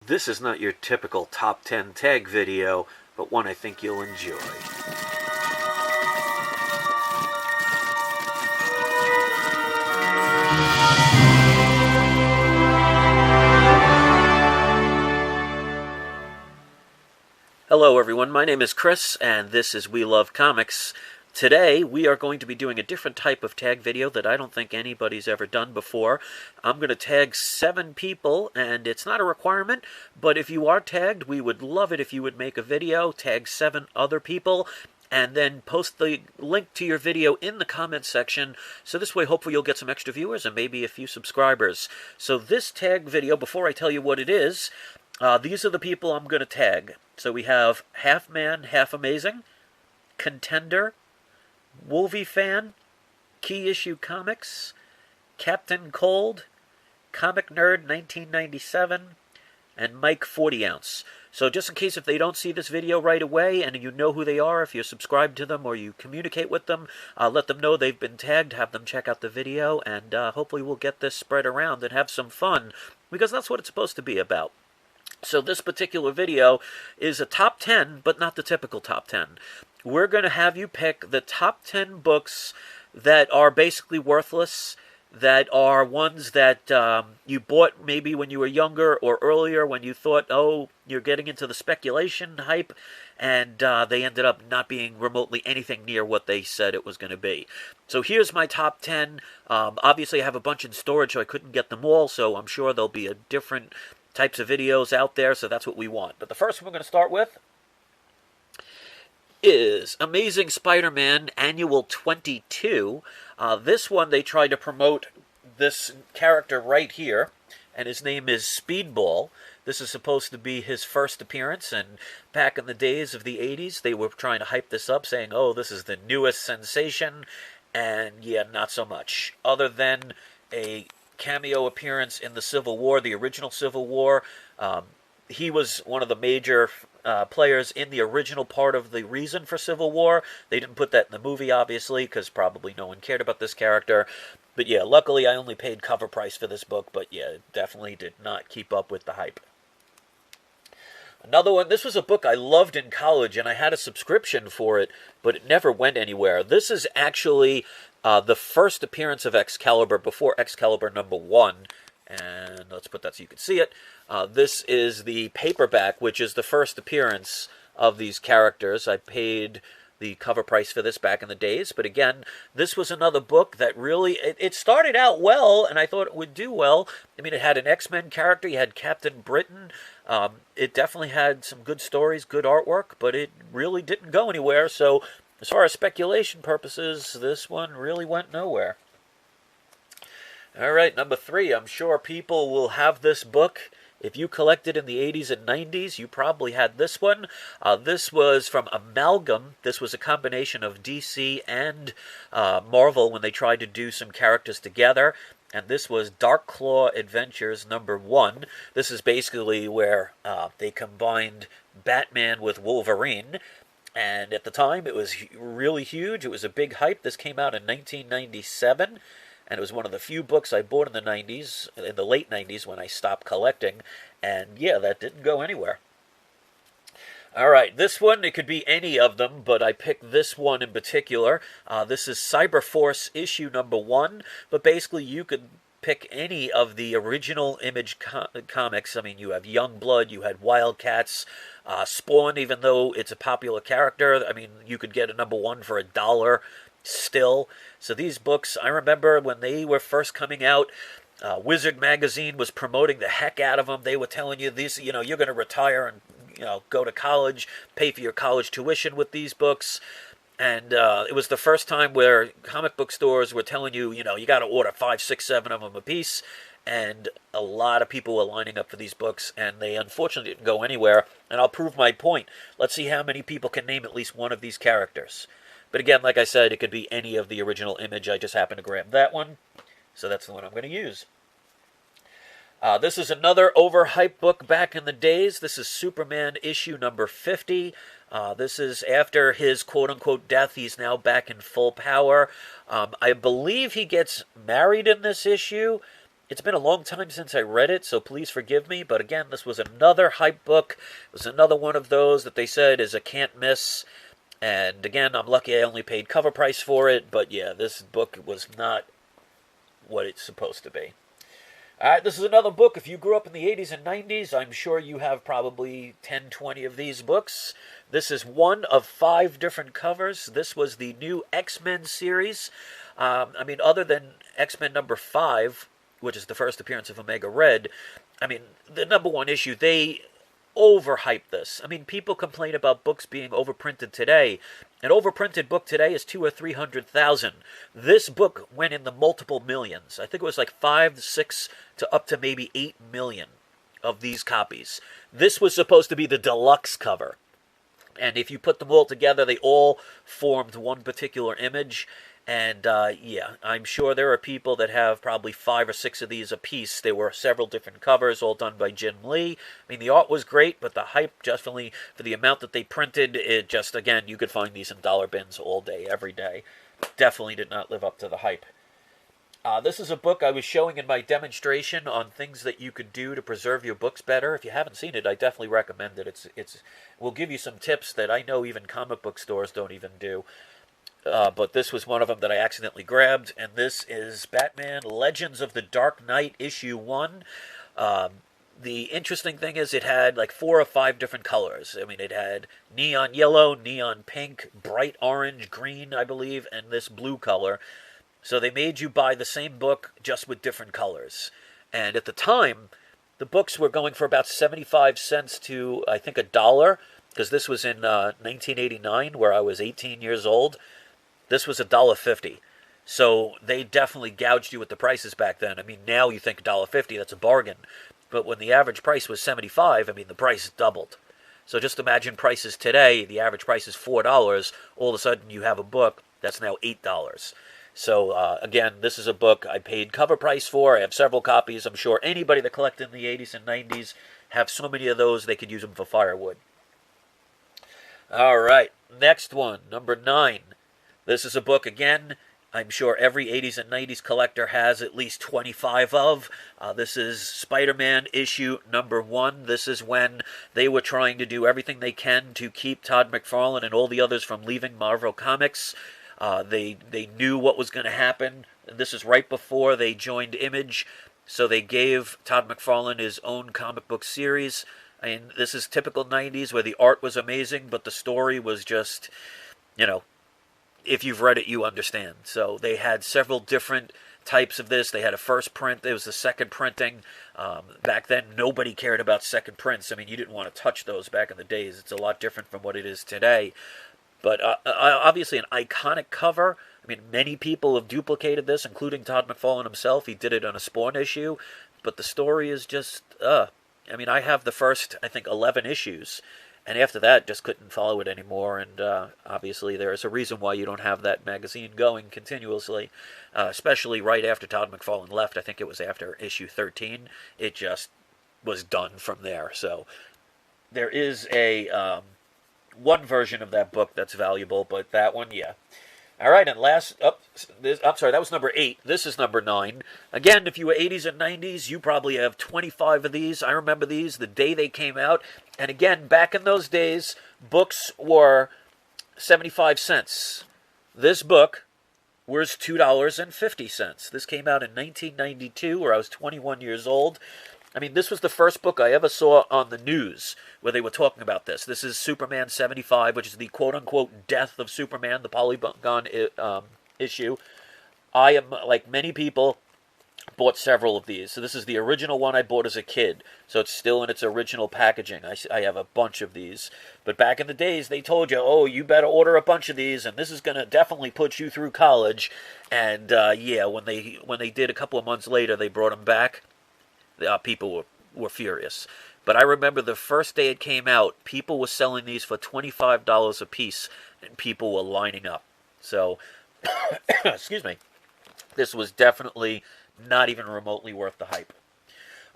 This is not your typical top 10 tag video, but one I think you'll enjoy. Hello everyone, my name is Chris, and this is We Love Comics. Today, we are going to be doing a different type of tag video that I don't think anybody's ever done before. I'm going to tag 7 people, and it's not a requirement, but if you are tagged, we would love it if you would make a video, tag 7 other people, and then post the link to your video in the comments section, so this way hopefully you'll get some extra viewers and maybe a few subscribers. So this tag video, before I tell you what it is, these are the people I'm going to tag. So we have Half Man, Half Amazing, Contender, Wolvie Fan, Key Issue Comics, Captain Cold, Comic Nerd 1997, and Mike 40 Ounce. So just in case if they don't see this video right away and you know who they are, if you're subscribed to them or you communicate with them, let them know they've been tagged, have them check out the video, and hopefully we'll get this spread around and have some fun, because that's what it's supposed to be about. So this particular video is a top 10, but not the typical top 10. We're going to have you pick the top 10 books that are basically worthless, that are ones that you bought maybe when you were younger or earlier when you thought, oh, you're getting into the speculation hype, and they ended up not being remotely anything near what they said it was going to be. So here's my top 10. Obviously, I have a bunch in storage, so I couldn't get them all, so I'm sure there'll be a different types of videos out there, so that's what we want. But the first one we're going to start with is Amazing Spider-Man Annual 22. This one, they tried to promote this character right here, and his name is Speedball. This is supposed to be his first appearance, and back in the days of the 80s, they were trying to hype this up, saying, oh, this is the newest sensation, and yeah, not so much. Other than a cameo appearance in the Civil War, the original Civil War. He was one of the major players in the original part of the reason for Civil War. They didn't put that in the movie, obviously, because probably no one cared about this character. But yeah, luckily I only paid cover price for this book, but yeah, it definitely did not keep up with the hype. Another one, this was a book I loved in college, and I had a subscription for it, but it never went anywhere. This is actually the first appearance of Excalibur before Excalibur #1, and let's put that so you can see it. This is the paperback, which is the first appearance of these characters. I paid the cover price for this back in the days, but again, this was another book that really, it started out well, and I thought it would do well. I mean, it had an X-Men character, you had Captain Britain. It definitely had some good stories, good artwork, but it really didn't go anywhere, so as far as speculation purposes, this one really went nowhere. All right, number 3. I'm sure people will have this book. If you collected in the 80s and 90s, you probably had this one. This was from Amalgam. This was a combination of DC and Marvel when they tried to do some characters together. And this was Dark Claw Adventures #1. This is basically where they combined Batman with Wolverine. And at the time, it was really huge. It was a big hype. This came out in 1997, and it was one of the few books I bought in the 90s, in the late 90s when I stopped collecting. And yeah, that didn't go anywhere. All right, this one, it could be any of them, but I picked this one in particular. This is Cyberforce issue #1, but basically you could pick any of the original Image comics. I mean, you have Youngblood, you had Wildcats, Spawn, even though it's a popular character. I mean, you could get a #1 for $1 still. So these books, I remember when they were first coming out, Wizard Magazine was promoting the heck out of them. They were telling you, these, you're going to retire and go to college, pay for your college tuition with these books. And it was the first time where comic book stores were telling you, you got to order 5, 6, 7 of them a piece. And a lot of people were lining up for these books, and they unfortunately didn't go anywhere. And I'll prove my point. Let's see how many people can name at least one of these characters. But again, like I said, it could be any of the original Image. I just happened to grab that one, so that's the one I'm going to use. This is another overhyped book back in the days. This is Superman issue #50. This is after his quote-unquote death. He's now back in full power. I believe he gets married in this issue, It's been a long time since I read it, so please forgive me. But again, this was another hype book. It was another one of those that they said is a can't miss. And again, I'm lucky I only paid cover price for it. But yeah, this book was not what it's supposed to be. All right, this is another book. If you grew up in the 80s and 90s, I'm sure you have probably 10, 20 of these books. This is one of 5 different covers. This was the new X-Men series. I mean, other than X-Men number 5, which is the first appearance of Omega Red, I mean, the number 1 issue, they overhyped this. I mean, people complain about books being overprinted today. An overprinted book today is 200,000 or 300,000. This book went in the multiple millions. I think it was like 5, 6 to up to maybe 8 million of these copies. This was supposed to be the deluxe cover. And if you put them all together, they all formed one particular image. And yeah, I'm sure there are people that have probably 5 or 6 of these a piece. There were several different covers, all done by Jim Lee. I mean, the art was great, but the hype, definitely, for the amount that they printed, it just, again, you could find these in dollar bins all day, every day. Definitely did not live up to the hype. This is a book I was showing in my demonstration on things that you could do to preserve your books better. If you haven't seen it, I definitely recommend it. It will give you some tips that I know even comic book stores don't even do. But this was one of them that I accidentally grabbed, and this is Batman Legends of the Dark Knight issue 1. The interesting thing is it had like 4 or 5 different colors. I mean, it had neon yellow, neon pink, bright orange, green, I believe, and this blue color. So they made you buy the same book just with different colors. And at the time, the books were going for about 75 cents to, I think, $1, because this was in 1989, where I was 18 years old. This was $1.50. So they definitely gouged you with the prices back then. I mean, now you think $1.50, that's a bargain. But when the average price was $75, I mean, the price doubled. So just imagine prices today. The average price is $4. All of a sudden, you have a book that's now $8. So, again, this is a book I paid cover price for. I have several copies. I'm sure anybody that collected in the 80s and 90s have so many of those they could use them for firewood. All right, next one, number 9. This is a book, again, I'm sure every 80s and 90s collector has at least 25 of. This is Spider-Man issue number 1. This is when they were trying to do everything they can to keep Todd McFarlane and all the others from leaving Marvel Comics. They knew what was going to happen. This is right before they joined Image, so they gave Todd McFarlane his own comic book series. And this is typical 90s where the art was amazing, but the story was just, you know, if you've read it, you understand. So they had several different types of this. They had a first print. There was the second printing. Back then, nobody cared about second prints. I mean, you didn't want to touch those back in the days. It's a lot different from what it is today. But obviously an iconic cover. I mean, many people have duplicated this, including Todd McFarlane himself. He did it on a Spawn issue. But the story is just, I mean, I have the first, I think, 11 issues. And after that, just couldn't follow it anymore. And obviously there is a reason why you don't have that magazine going continuously. Especially right after Todd McFarlane left. I think it was after issue 13. It just was done from there. So there is a... one version of that book that's valuable, but that one, yeah. All right, and last, I'm sorry, that was number 8. This is number 9. Again, if you were 80s and 90s, you probably have 25 of these. I remember these the day they came out. And again, back in those days, books were 75 cents. This book was $2.50. This came out in 1992, where I was 21 years old. I mean, this was the first book I ever saw on the news where they were talking about this. This is Superman 75, which is the quote-unquote death of Superman, the Polygon issue. I am, like many people, bought several of these. So this is the original one I bought as a kid. So it's still in its original packaging. I have a bunch of these. But back in the days, they told you, oh, you better order a bunch of these, and this is going to definitely put you through college. And, yeah, when they did a couple of months later, they brought them back. People were furious. But I remember the first day it came out, people were selling these for $25 a piece, and people were lining up. So, excuse me, this was definitely not even remotely worth the hype.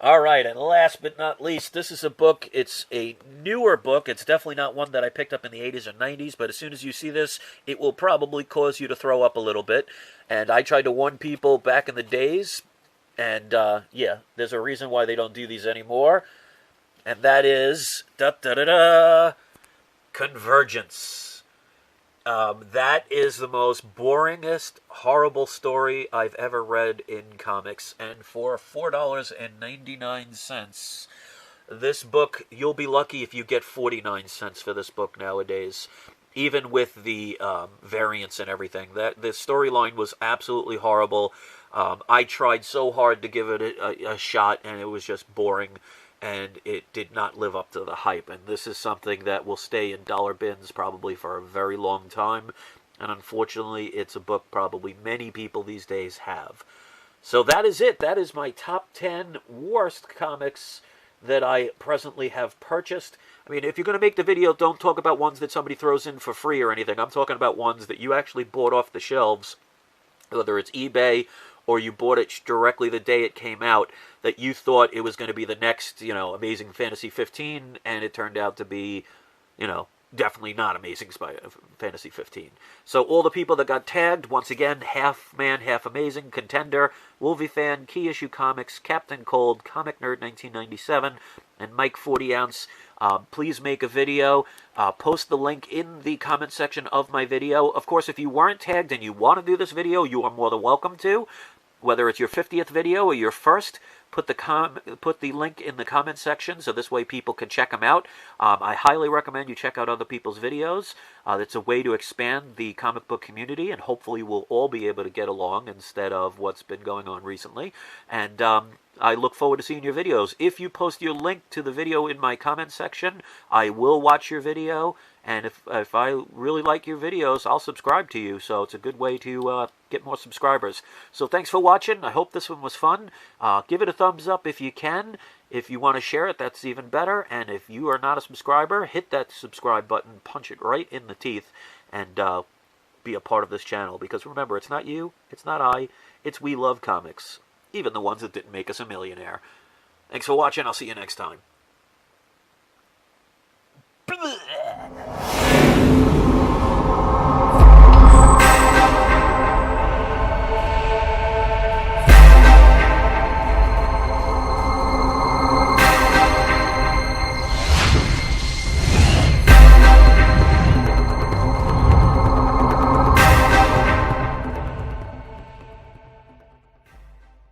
All right, and last but not least, this is a book. It's a newer book. It's definitely not one that I picked up in the 80s or 90s, but as soon as you see this, it will probably cause you to throw up a little bit. And I tried to warn people back in the days, And yeah, there's a reason why they don't do these anymore, and that is Convergence. That is the most boringest, horrible story I've ever read in comics, and for $4.99, this book, you'll be lucky if you get 49 cents for this book nowadays, even with the variants and everything. The storyline was absolutely horrible. I tried so hard to give it a shot, and it was just boring, and it did not live up to the hype. And this is something that will stay in dollar bins probably for a very long time, and unfortunately, it's a book probably many people these days have. So that is it. That is my top 10 worst comics that I presently have purchased. I mean, if you're going to make the video, don't talk about ones that somebody throws in for free or anything. I'm talking about ones that you actually bought off the shelves, whether it's eBay or you bought it directly the day it came out, that you thought it was going to be the next, Amazing Fantasy 15, and it turned out to be, definitely not Amazing Fantasy 15. So all the people that got tagged, once again, Half Man, Half Amazing, Contender, Wolvie Fan, Key Issue Comics, Captain Cold, Comic Nerd 1997, and Mike 40 Ounce. Please make a video. Post the link in the comment section of my video. Of course, if you weren't tagged and you want to do this video, you are more than welcome to. Whether it's your 50th video or your first, put the link in the comment section so this way people can check them out. I highly recommend you check out other people's videos. It's a way to expand the comic book community, and hopefully we'll all be able to get along instead of what's been going on recently. And I look forward to seeing your videos. If you post your link to the video in my comment section, I will watch your video. And if I really like your videos, I'll subscribe to you. So it's a good way to get more subscribers. So thanks for watching. I hope this one was fun. Give it a thumbs up if you can. If you want to share it, that's even better. And if you are not a subscriber, hit that subscribe button, punch it right in the teeth, and be a part of this channel. Because remember, it's not you, it's not I, it's We Love Comics. Even the ones that didn't make us a millionaire. Thanks for watching. I'll see you next time.